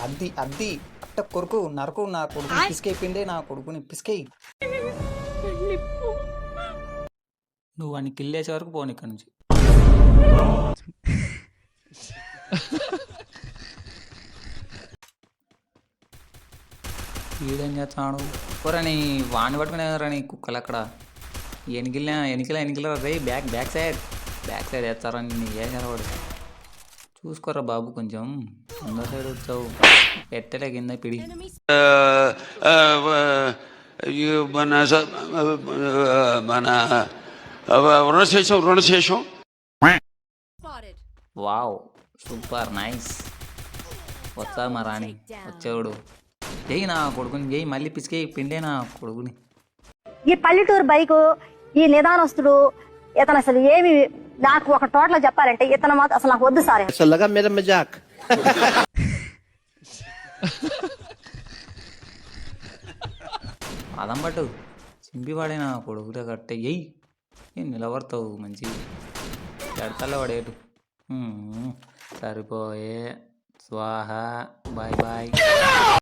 అద్ది అద్ది అట్ట కొరుకు నరకు నా కొడుకుని పిసికైపోయిందే నా కొడుకుని పిసికై. నువ్వు వాడిని కిల్లేసే వరకు పోను ఇక్కడ నుంచి. వీడేం చేస్తున్నాడు పోరా నీ వాడిని పట్టుకునేరా నీ కుక్కలు అక్కడ ఎనికిలా రే బ్యాక్ సైడ్ వేస్తారా నీ వేసారా వాడు. చూసుకోరా బాబు కొంచెం ముందు సైడ్ వచ్చావు పెట్టలే కింద పిడి. మన రుణశేషం వావ్ సూపర్ నైస్. వస్తా మా రాణి వచ్చేవాడు. ఏయి నా కొడుకుని ఏయి మళ్ళీ పిసికే పిండే నా కొడుకుని. ఈ పల్లెటూరు బైకు ఈ నిదానస్తుడు ఇతను అసలు ఏమి నాకు ఒక టోటల్ చెప్పాలంటే ఇతను మాత్రం అసలు నాకు వద్దు సార్. అదం పట్టు చింపివాడే నా కొడుకుతో కట్టే ఎయ్యి నిలబడతావు మంచి పెడతలే వాడేటు. సరిపోయే స్వాహ బాయ్ బాయ్.